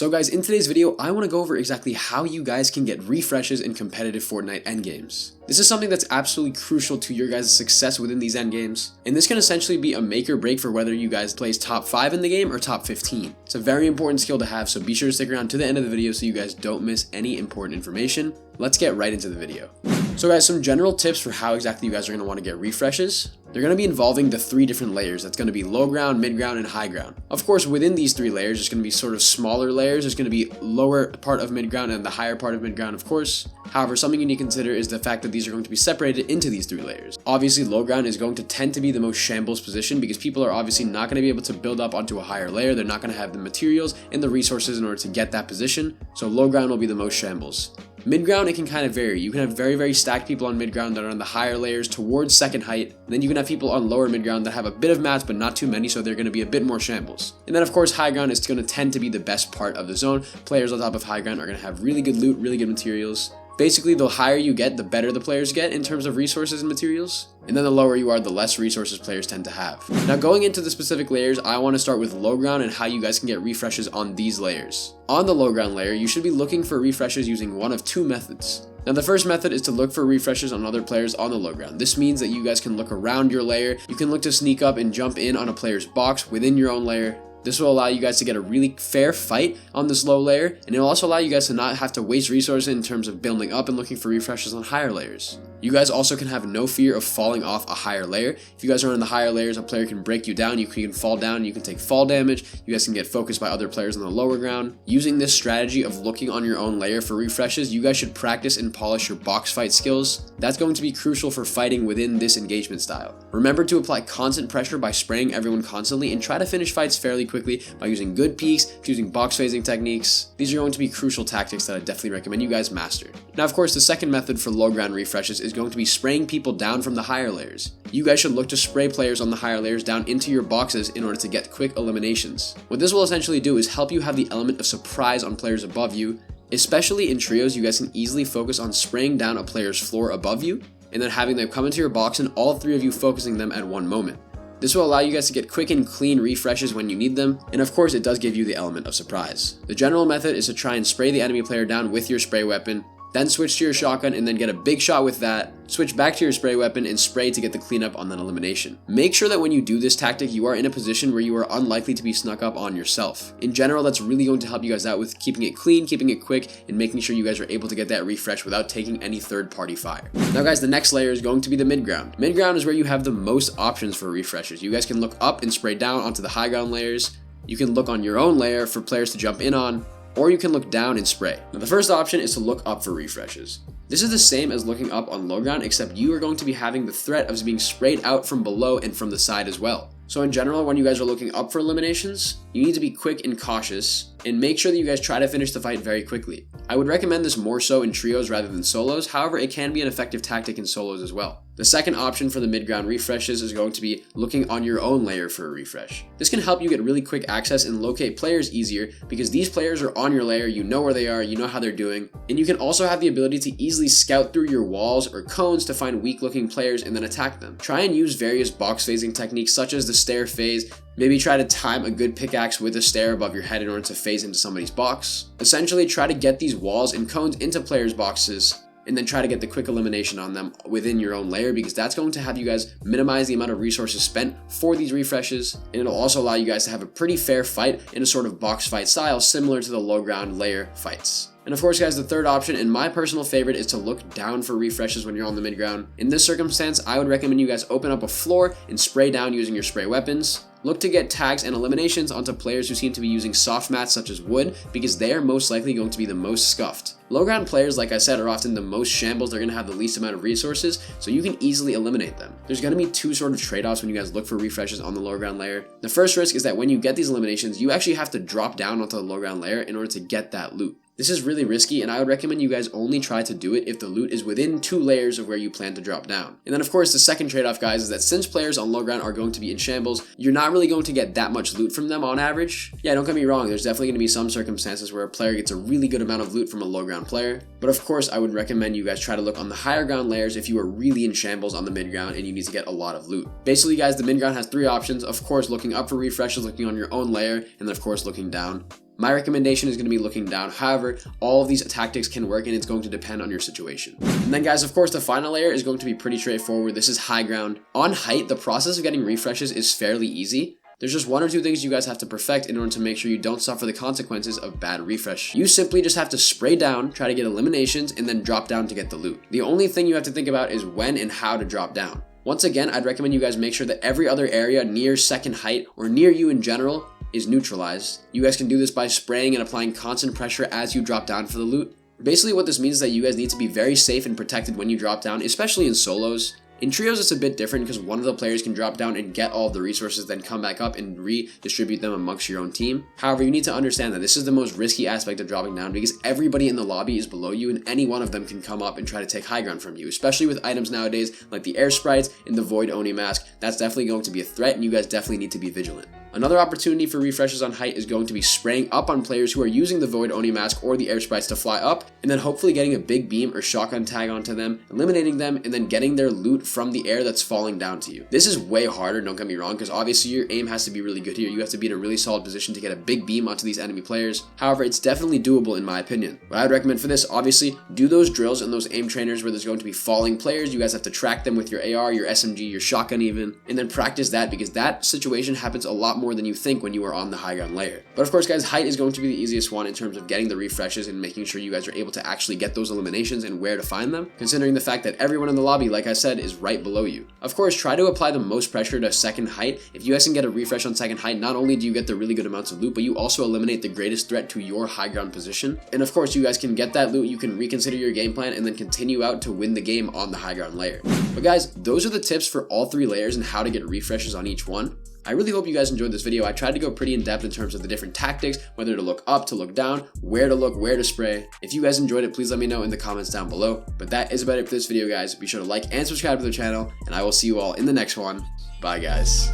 So guys, in today's video, I want to go over exactly how you guys can get refreshes in competitive Fortnite endgames. This is something that's absolutely crucial to your guys' success within these endgames, and this can essentially be a make or break for whether you guys place top 5 in the game or top 15. It's a very important skill to have, so be sure to stick around to the end of the video so you guys don't miss any important information. Let's get right into the video. So guys, some general tips for how exactly you guys are going to want to get refreshes. They're going to be involving the 3 different layers. That's going to be low ground, mid ground, and high ground. Of course, within these 3 layers, there's going to be sort of smaller layers. There's going to be lower part of mid ground and the higher part of mid ground, of course. However, something you need to consider is the fact that these are going to be separated into these 3 layers. Obviously, low ground is going to tend to be the most shambles position because people are obviously not going to be able to build up onto a higher layer. They're not going to have the materials and the resources in order to get that position. So low ground will be the most shambles. Mid-ground, it can kind of vary. You can have very stacked people on mid-ground that are on the higher layers towards second height. And then you can have people on lower mid-ground that have a bit of mats but not too many, so they're going to be a bit more shambles. And then of course high ground is going to tend to be the best part of the zone. Players on top of high ground are going to have really good loot, really good materials. Basically, the higher you get, the better the players get in terms of resources and materials. And then the lower you are, the less resources players tend to have. Now going into the specific layers, I want to start with low ground and how you guys can get refreshes on these layers. On the low ground layer, you should be looking for refreshes using one of 2 methods. Now the first method is to look for refreshes on other players on the low ground. This means that you guys can look around your layer. You can look to sneak up and jump in on a player's box within your own layer. This will allow you guys to get a really fair fight on this low layer, and it will also allow you guys to not have to waste resources in terms of building up and looking for refreshes on higher layers. You guys also can have no fear of falling off a higher layer. If you guys are on the higher layers, a player can break you down, you can fall down, you can take fall damage, you guys can get focused by other players on the lower ground. Using this strategy of looking on your own layer for refreshes, you guys should practice and polish your box fight skills. That's going to be crucial for fighting within this engagement style. Remember to apply constant pressure by spraying everyone constantly and try to finish fights fairly quickly by using good peeks, using box phasing techniques. These are going to be crucial tactics that I definitely recommend you guys master. Now of course, the second method for low ground refreshes is going to be spraying people down from the higher layers. You guys should look to spray players on the higher layers down into your boxes in order to get quick eliminations. What this will essentially do is help you have the element of surprise on players above you. Especially in trios, you guys can easily focus on spraying down a player's floor above you and then having them come into your box and all 3 of you focusing them at one moment. This will allow you guys to get quick and clean refreshes when you need them, and of course it does give you the element of surprise. The general method is to try and spray the enemy player down with your spray weapon, then switch to your shotgun and then get a big shot with that, switch back to your spray weapon and spray to get the cleanup on that elimination. Make sure that when you do this tactic, you are in a position where you are unlikely to be snuck up on yourself. In general, that's really going to help you guys out with keeping it clean, keeping it quick, and making sure you guys are able to get that refresh without taking any third-party fire. Now guys, the next layer is going to be the mid-ground. Mid-ground is where you have the most options for refreshes. You guys can look up and spray down onto the high ground layers. You can look on your own layer for players to jump in on, or you can look down and spray. Now the first option is to look up for refreshes. This is the same as looking up on low ground, except you are going to be having the threat of being sprayed out from below and from the side as well. So in general, when you guys are looking up for eliminations, you need to be quick and cautious and make sure that you guys try to finish the fight very quickly. I would recommend this more so in trios rather than solos, however it can be an effective tactic in solos as well. The second option for the mid-ground refreshes is going to be looking on your own layer for a refresh. This can help you get really quick access and locate players easier because these players are on your layer, you know where they are, you know how they're doing, and you can also have the ability to easily scout through your walls or cones to find weak looking players and then attack them. Try and use various box phasing techniques such as the stair phase. Maybe try to time a good pickaxe with a stair above your head in order to phase into somebody's box. Essentially try to get these walls and cones into players' boxes and then try to get the quick elimination on them within your own layer because that's going to have you guys minimize the amount of resources spent for these refreshes, and it'll also allow you guys to have a pretty fair fight in a sort of box fight style similar to the low ground layer fights. And of course guys, the third option and my personal favorite is to look down for refreshes when you're on the mid ground. In this circumstance, I would recommend you guys open up a floor and spray down using your spray weapons. Look to get tags and eliminations onto players who seem to be using soft mats such as wood because they are most likely going to be the most scuffed. Low ground players, like I said, are often the most shambles. They're going to have the least amount of resources, so you can easily eliminate them. There's going to be 2 sort of trade-offs when you guys look for refreshes on the low ground layer. The first risk is that when you get these eliminations, you actually have to drop down onto the low ground layer in order to get that loot. This is really risky, and I would recommend you guys only try to do it if the loot is within 2 layers of where you plan to drop down. And then of course the second trade-off guys is that since players on low ground are going to be in shambles, you're not really going to get that much loot from them on average. Yeah, don't get me wrong, there's definitely going to be some circumstances where a player gets a really good amount of loot from a low ground player, but of course I would recommend you guys try to look on the higher ground layers if you are really in shambles on the mid ground and you need to get a lot of loot. Basically guys, the mid ground has 3 options, of course looking up for refreshes, looking on your own layer, and then of course looking down. My recommendation is going to be looking down. However, all of these tactics can work and it's going to depend on your situation. And then guys, of course, the final layer is going to be pretty straightforward. This is high ground. On height, the process of getting refreshes is fairly easy. There's just one or two things you guys have to perfect in order to make sure you don't suffer the consequences of bad refresh. You simply just have to spray down, try to get eliminations, and then drop down to get the loot. The only thing you have to think about is when and how to drop down. Once again, I'd recommend you guys make sure that every other area near second height or near you in general is neutralized. You guys can do this by spraying and applying constant pressure as you drop down for the loot. Basically what this means is that you guys need to be very safe and protected when you drop down, especially in solos. In trios, it's a bit different because one of the players can drop down and get all of the resources, then come back up and redistribute them amongst your own team. However, you need to understand that this is the most risky aspect of dropping down because everybody in the lobby is below you and any one of them can come up and try to take high ground from you, especially with items nowadays like the air sprites and the void oni mask. That's definitely going to be a threat and you guys definitely need to be vigilant. Another opportunity for refreshes on height is going to be spraying up on players who are using the Void Oni mask or the air sprites to fly up, and then hopefully getting a big beam or shotgun tag onto them, eliminating them, and then getting their loot from the air that's falling down to you. This is way harder, don't get me wrong, because obviously your aim has to be really good here. You have to be in a really solid position to get a big beam onto these enemy players. However, it's definitely doable in my opinion. What I would recommend for this, obviously, do those drills and those aim trainers where there's going to be falling players. You guys have to track them with your AR, your SMG, your shotgun even, and then practice that because that situation happens a lot more than you think when you are on the high ground layer. But of course guys, height is going to be the easiest one in terms of getting the refreshes and making sure you guys are able to actually get those eliminations and where to find them, considering the fact that everyone in the lobby, like I said, is right below you. Of course, try to apply the most pressure to second height. If you guys can get a refresh on second height, not only do you get the really good amounts of loot, but you also eliminate the greatest threat to your high ground position. And of course, you guys can get that loot, you can reconsider your game plan, and then continue out to win the game on the high ground layer. But guys, those are the tips for all three layers and how to get refreshes on each one. I really hope you guys enjoyed this video. I tried to go pretty in depth in terms of the different tactics, whether to look up, to look down, where to look, where to spray. If you guys enjoyed it, please let me know in the comments down below. But that is about it for this video, guys. Be sure to like and subscribe to the channel, and I will see you all in the next one. Bye, guys.